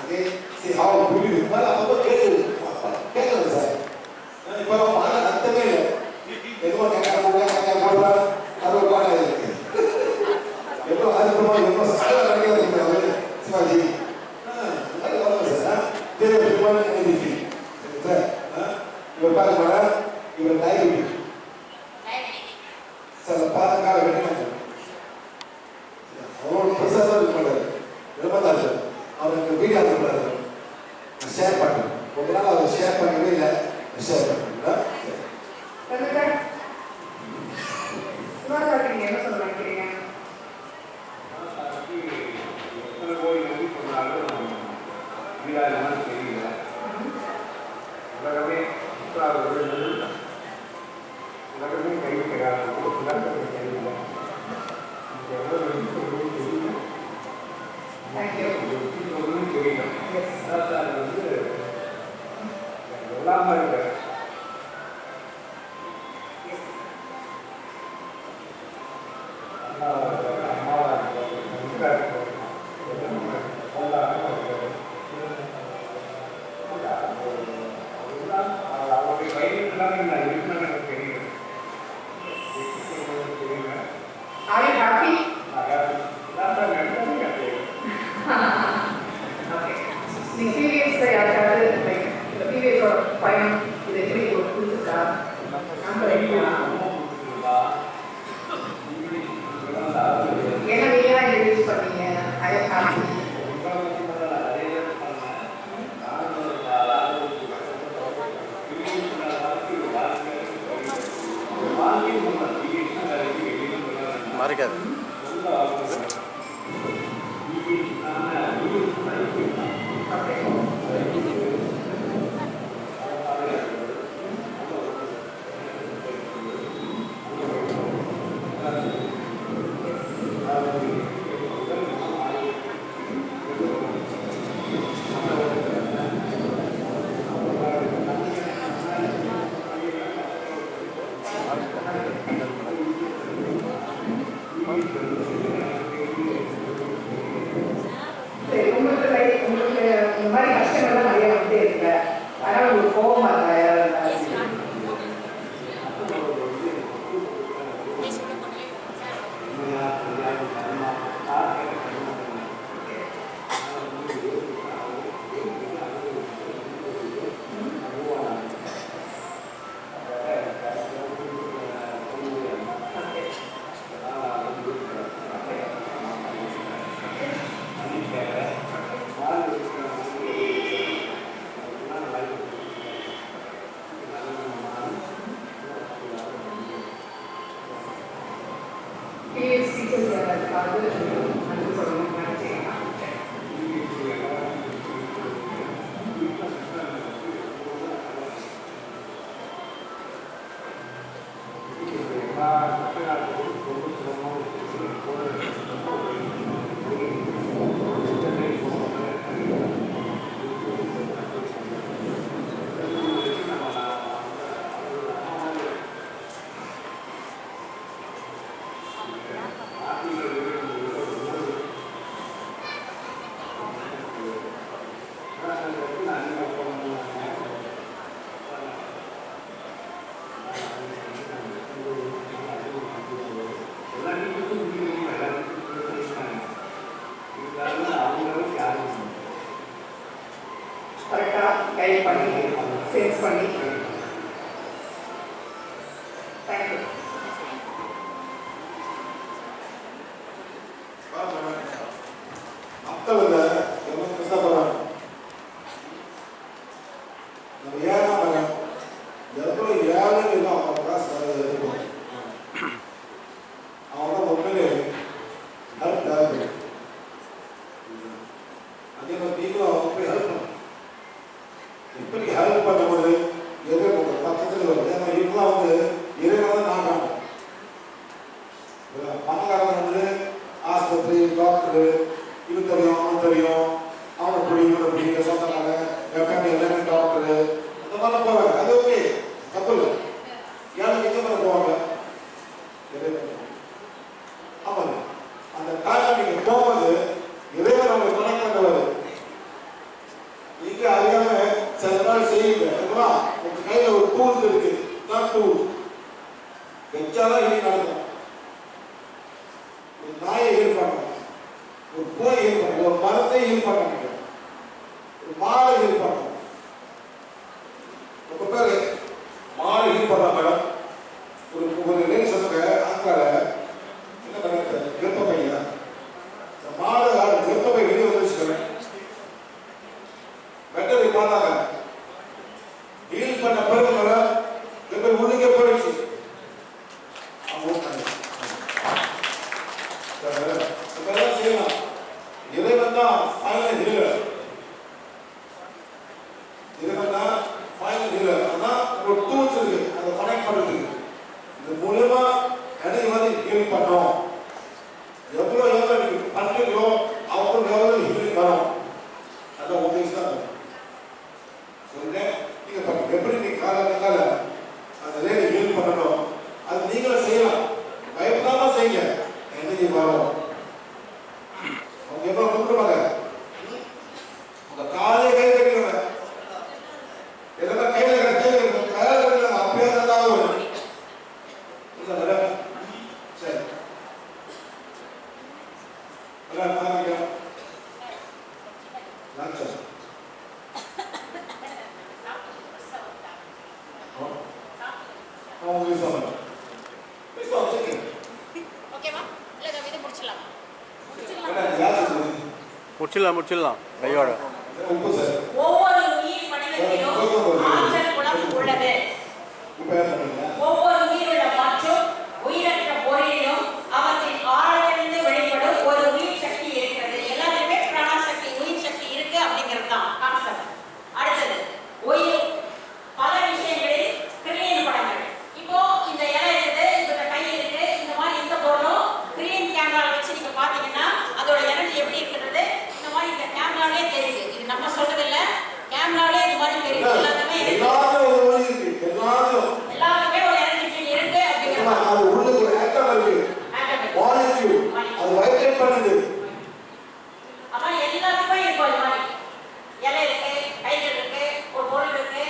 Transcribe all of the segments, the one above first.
Okay see how beautiful பாரு அப்போ கேட்கல சார் இப்போ பாட அர்த்தமே இல்லை எதுவும் கேட்கல அது ஒரு பாடம் இருக்கு எவ்வளோ அற்புதமாக எவ்வளோ ஸ்டைலாக நினைக்கிறாரு சிவாஜி சார் இவர் பாருங்க இவர் டயபெட்டிக் சார் பாதக்கால வெட்டினாங்க அவ்வளோ பிரசாதம் இருக்க மாட்டார் விரும்பத்தாரு அவர் எனக்கு வீடியோ அனுப்புறாரு நான் ஷேர் பண்ணுறேன் ரொம்ப நாள் அவர் ஷேர் பண்ணவே இல்லை ஷேர் பண்ணுறீங்களா நீங்க என்ன சொல்ல நினைக்கிறீங்க? தெரியல உலகமே உலகமே கைவிட்டாங்க தெரியல எல்லாமே இருக்க அவருடைய வயதுலாம் நான் இருக்குன்னு எனக்கு தெரியும். Are you happy? நீங்க பீரியட்ஸ்ல யாருக்காவது லைக் இந்த பீரியட்ஸோட பயணம் இது எப்படி ஒரு புதுசுக்கா ஏன்னா நீங்க தான் யூஸ் பண்ணீங்க ஐ எம் ஹாப்பி மறைக்காது சரி உங்களுக்கு லைக் உங்களுக்கு இந்த மாதிரி கஷ்டங்கள்லாம் நிறைய வந்துட்டே இருக்கு அதனால உங்களுக்கு கோபமா இருக்கா யாராவது பீரியட்ஸ் டீச்சர்ஸ் யாராவது நன்றி சொல்லணும் நினைச்சீங்கன்னா கரெக்டாக கைட் பண்ணி சேல்ஸ் பண்ணி தேங்க்யூ மக்கள் எவ்வளோ கஷ்டப்படுறாங்க நம்ம ஏன்னா எவ்வளோ ஏழைன்னு இருக்கும் அவங்க காசு இருக்கும் அவங்க உண்மையிலே ஹெல்ப் தேவை அதே மாதிரி நீங்களும் போய் ஹெல்ப் பண்ணணும் இப்படி ஹெல்ப் பண்ணும்போது எது பக்கத்தில் வருது ஏன்னா இவங்களாம் வந்து இறைவனை நான் காணும் பணக்காரங்க வந்து ஆஸ்பத்திரி டாக்டரு இது தெரியும் அவனுக்கு தெரியும் அவனுக்கு பிடி இவனை பிடி சொந்தக்காரங்க எஃப்எம் எல்லாமே டாக்டரு அந்த மாதிரிலாம் போவாங்க அது ஓகே தப்பு இல்லை ஏழைக்கு எங்கே மேலே போவாங்க ஆமாங்க அந்த டைம் நீங்கள் போகும்போது இறைவன் அவங்க கனெக்ட் பண்ணுவார் டூல். வச்சாலும் இனி நடக்கும். ஒரு நாயை ஹீல் பண்ணணும், ஒரு பூனை ஹீல் பண்ணணும், ஒரு மரத்தை ஹீல் பண்ணணும், ஒரு மாலை ஹீல் பண்ணணும். ரொம்ப பேர் மாலை ஹீல் பண்ண மேடம். ஒரு லேடி சொன்னாங்க ஆந்திரால என்ன பண்ண கர்ப்பப்பையா மாடு கர்ப்பப்பை வெளியே வந்துச்சு. வெட்டரை பார்த்தாங்க, ஹீல் பண்ண பிறகு மேடம் கர்ப்பை உள்ளுக்கே போயிடுச்சு. செய்யலாம். இறைவன் தான் ஃபைனல் ஹீலர். இறைவன் தான் ஃபைனல் ஹீலர். ஆனா ஒரு டூல்ஸ் இருக்கு அதை கனெக்ட் பண்றதுக்கு. இது மூலமா எனக்கு வந்து ஹீல் பண்ணோம். எவ்வளவு நீங்க பண்றீங்களோ அவ்வளவு எவ்வளவு ஹீலிங் வரும். அதான் உதவி தான் சொல்றேன். நீங்க எப்படி நீங்க காலங்கால அந்த லேடி ஹீல் பண்ணணும் அது நீங்களும் செய்யலாம். பயப்படாம செய்யுங்க. எனர்ஜி வரும். அவங்க எவ்வளவு கூப்பிடுவாங்க, உங்க காலே கை கட்டிடுவாங்க. எதனா கையில கட்டிடுவாங்க அப்படியே தான் வரும். இல்லை மேடம் சரி மேடம் பாருங்க லஞ்சம் அவங்க சொல்லுங்க முடிச்சிடலாம் கையோட. ஒவ்வொரு உயிர் மனிதத்திலும் ஆற்றல் குணம் உள்ளது. ஒவ்வொரு உயிருள்ள மற்றும் உயிரற்ற பொருளிலும் அவற்றின் ஆழத்திலிருந்து வெளிப்படும் ஒரு உயிர் சக்தி இருக்கிறது. எல்லாருமே பிராணசக்தி உயிர் சக்தி இருக்கு அப்படிங்கிறது தான் கான்செப்ட். அடுத்தது உயிர் பல விஷயங்களில் கிரியேட் படங்கள். இப்போ இந்த இலை இருக்குது, இந்த கை இருக்கு, இந்த மாதிரி இந்த பொருளும் கிரியேட் கேமரா வச்சு நீங்க பாத்தீங்கன்னா அதோட எனர்ஜி எப்படி இருக்கிறது இந்த மாதிரி இந்த கேமராலே தெரியுது. இது நம்ம சொல்றது இல்ல, கேமராலே இந்த மாதிரி தெரியுது. எல்லாமே எல்லாருமே ஒரு எனர்ஜி இருக்கு அப்படிங்கிறது. அது உள்ளுக்கு ஒரு ஆட்டம் இருக்கு, மாலிக்யூல் அது வைப்ரேட் பண்ணுது. ஆனா எல்லாத்துக்குமே இருக்கும். அது மாதிரி இலை இருக்கு, கைகள் இருக்கு, ஒரு பொருள் இருக்கு.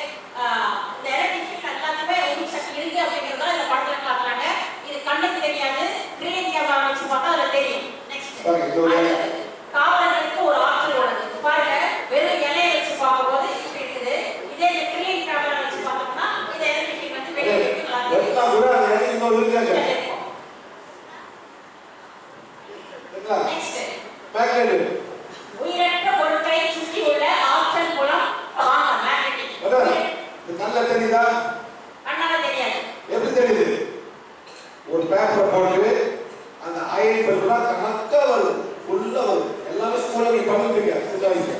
இந்த எலக்ட்ரிசிட்டி எல்லாத்துக்குமே உயிர் சக்தி இருக்கு அப்படிங்கிறத இந்த படத்துல காட்டுறாங்க. இது கண்ணுக்கு தெரியாது, கிரியேட் கேமரா வச்சு பார்த்தா அதுல தெரியும். நெக்ஸ்ட் காவலர்களுக்கு ஒரு ஆற்றல் உள்ளது. பாருங்க, வெறும் இலையை வச்சு பார்க்கும்போது இப்படி இருக்குது. இதே கிரியேட் கேமரா வச்சு பார்த்தோம்னா இந்த எலக்ட்ரிசிட்டி வந்து வெளியே இருக்கு. உயிரற்ற பொருட்களை சுற்றி உள்ள ஆற்றல் புலம் மேக்னெட்டிக். கண்ணால தெரியுதா? கண்ணால தெரியாது. எப்படி தெரியுது? ஒரு பேப்பர் போட்டு அந்த அயன் பண்ணா கணக்கா வருது, ஃபுல்லா வருது. எல்லாமே ஸ்கூல்ல நீ பண்ணிருக்கீங்க சின்ன வயசுல.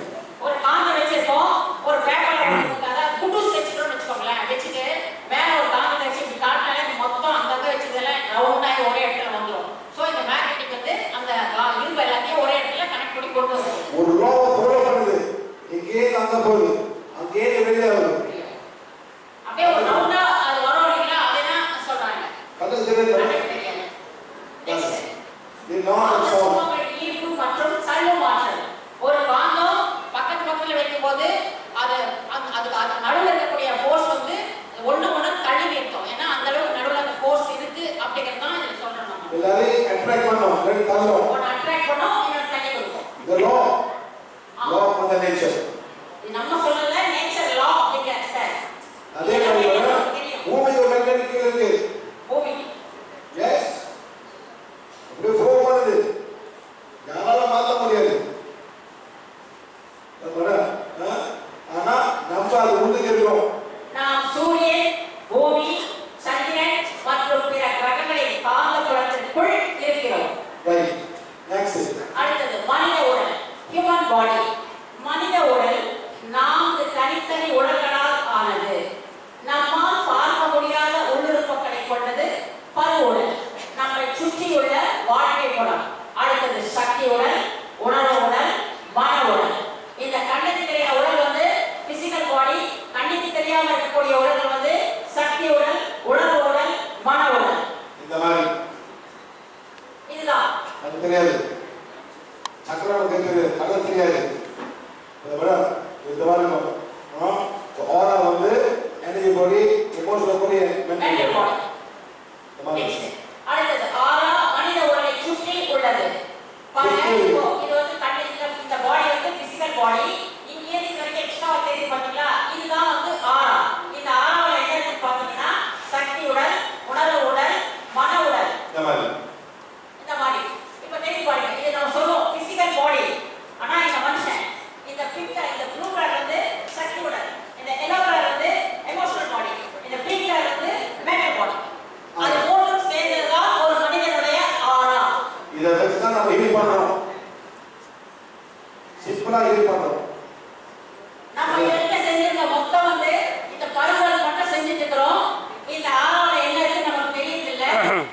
ஒரு காந்த வச்சிருக்கோம், ஒரு பேப்பர்ல அதாவது குட்டூஸ் வச்சிருக்கோம்னு வச்சுக்கோங்களேன். வச்சுட்டு மேல ஒரு காந்த வச்சு இப்படி காட்டினாலே மொத்தம் அங்கங்க வச்சதெல்லாம் ரவுண்டாகி ஒரே இடத்துல வந்துடும். ஸோ இந்த மேக்னெட்டிக் வந்து அந்த இரும்பு எல்லாத்தையும் ஒரே இடத்துல கனெக்ட் பண்ணி கொண்டு வரும். ஒரு லோவை ஃபாலோ பண்ணுது, இங்கே அங்க போகுது, அங்கே வெளியே வருது. அப்படியே ஒரு ரவுண்டா அது வரும் இல்லைங்களா? அதுதான் சொல்றாங்க. கண்ணுக்கு தெரியாது. ஈர்ப்பு மற்றும் தள்ளும் ஆற்றல். ஒரு காந்தம் பக்கத்துல வைக்கும் போது அது நடுவில் இருக்கக்கூடிய ஃபோர்ஸ் வந்து ஒண்ணு தள்ளி நிறுத்தும். ஏன்னா அந்த அளவுக்கு நடுவில் அந்த ஃபோர்ஸ் இருக்கு அப்படிங்கிறது தான் இதுல சொல்றோம். நம்ம எல்லாரையும் அட்ராக்ட் பண்ணோம், ரெண்டு தள்ளும். ஒன்னு அட்ராக்ட் பண்ணோம், இன்னொரு தள்ளி கொடுக்கும். The law of the nature. இது நம்ம சொல்லல, நேச்சர் லா அப்படிங்கிறது சார். அதே மாதிரி பூமியோட மேக்னெட்டிக் இருக்கு. பூமி எஸ் அப்படியே ஃப்ளோ பண்ணுது, யாரால மாற்ற முடியாது. ஆனா நம்ம அது உள்ளுக்கு இருக்கிறோம். நாம் சூரியன், பூமி, சந்திரன் மற்றும் பிற கிரகங்களின் காந்த புலத்திற்குள் இருக்கிறோம். ரைட். நெக்ஸ்ட். அடுத்தது மனித உடல், ஹியூமன் பாடி. மனித உடல் 4 தனித்தனி உடல்களால் ஆனது. நம்மால் பார்க்க முடியாத உள்ளுறுப்புகளை கொண்டது பருவுடல், நம்மை சுற்றியுள்ள வாழ்க்கை புலம். அடுத்தது சக்தி உடல், உணர்வு உடல், மன உடல். இந்த கண்ணுக்கு தெரியாத உடல் வந்து பிசிக்கல் பாடி, கண்ணுக்கு தெரியாம இருக்கக்கூடிய உடல் வந்து சக்தி உடல், உணர்வு உடல், மன உடல். இந்த மாதிரி இதுதான் அது தெரியாது. சக்கரம் தெரியாது, கடல் தெரியாது. சிம்பிளா ஹீல் பண்றோம். நம்ம என்ன செஞ்சிருக்க மொத்தம் வந்து இந்த பருவல் மட்டும் செஞ்சுட்டு இருக்கிறோம். இந்த ஆறாவது என்ன இருக்கு நமக்கு தெரியல.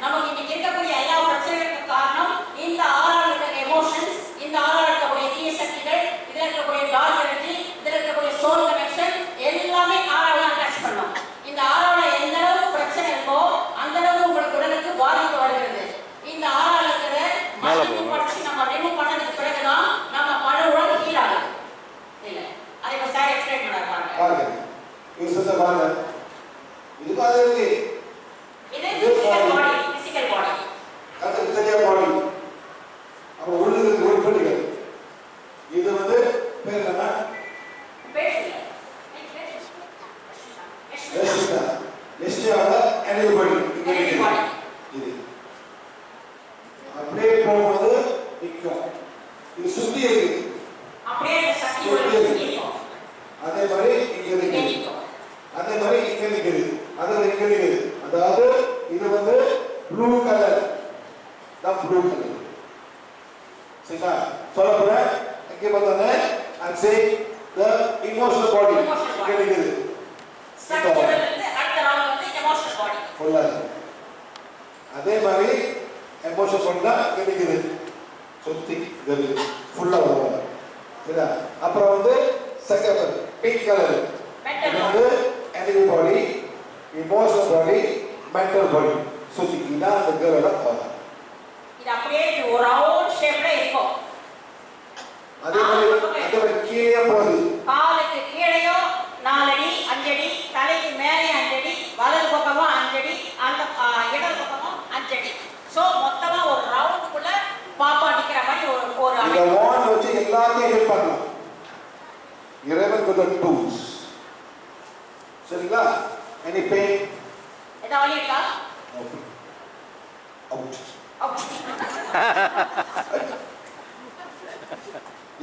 நமக்கு இன்னைக்கு இருக்கக்கூடிய எல்லா பிரச்சனைகளுக்கும் காரணம் இந்த ஆறாவது இருக்கிற எமோஷன்ஸ், இந்த ஆறாவது இருக்கக்கூடிய தீய சக்திகள், இதுல இருக்கக்கூடிய டார்க் எனர்ஜி, இதுல இருக்கக்கூடிய சோல் கனெக்ஷன் எல்லாமே ஆறாவது அட்டாச் பண்ணோம். இந்த ஆறாவது எந்த அளவுக்கு பிரச்சனை இருக்கோ அந்த அளவுக்கு உங்களுக்கு உடலுக்கு பாதிப்பு வருகிறது. இந்த ஆறாவது இருக்கிற மருந்து படிச்சு நம்ம ரிமூவ் பண்ணதுக்கு பிறகுதான் நம்ம பழுவுடன் ஹீல் ஆகுது. இல்ல அதை இப்ப சார் எக்ஸ்பிளைன் பண்ணாரு பாருங்க. இது சொல்ல பாருங்க. இது மாதிரி இது பிசிக்கல் பாடி அது சரியா பாடி. அப்ப உள்ளுக்கு உறுப்புகள். இது வந்து பேர் என்ன? பேசல எஸ்டியா. எஸ்டியால அனிமல் பாடி. இது அப்படியே போகும்போது நிற்கும். இது சுத்தி இருக்கு. அப்படியே சக்தி இருக்கும். அதே மாதிரி இங்க நிற்கும். அதே மாதிரி இங்க நிற்குது. அது இங்க நிற்குது. அதாவது இது வந்து ப்ளூ கலர் தான் ப்ளூ கலர். சரிங்களா? சொல்ல போறேன். இங்க பார்த்தோன்னே and say the emotional body இங்க நிற்குது. சக்தியிலிருந்து அடுத்த ரவுண்ட் வந்து எமோஷனல் பாடி. ஃபுல்லா அதே மாதிரி எமோஷன் பண்ணா இங்க நிற்குது. சுத்தி இங்க ஃபுல்லா வரும். சரியா? அப்புறம் வந்து செகண்ட் பிங்க் கலர் வந்து animal body, emotional body, mental body. சுத்தி இதான் அந்த கேர்ல வரும். இது அப்படியே ஒரு ரவுண்ட் ஷேப்ல இருக்கும். அதே மாதிரி கீழே போகுது. காலுக்கு கீழேயோ 4 அடி 5 அடி, தலைக்கு மேலே 5 அடி, வலது பக்கமும் 5 அடி, அந்த இடது பக்கமும் 5 அடி. சோ மொத்தமா ஒரு ரவுண்டுக்குள்ள பாப்பா நிக்கிற மாதிரி ஒரு இந்த வான் வச்சு எல்லாத்தையும் ஹெல்ப் பண்ணலாம். இறைவன் கொடுத்த டூல்ஸ். சரிங்களா? Any pain? ஏதாவது வலி இருக்கா? அவுட். அவுட்.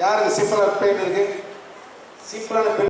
யாருக்கு சிம்பிளா பெயின் இருக்கு? சிம்பிளான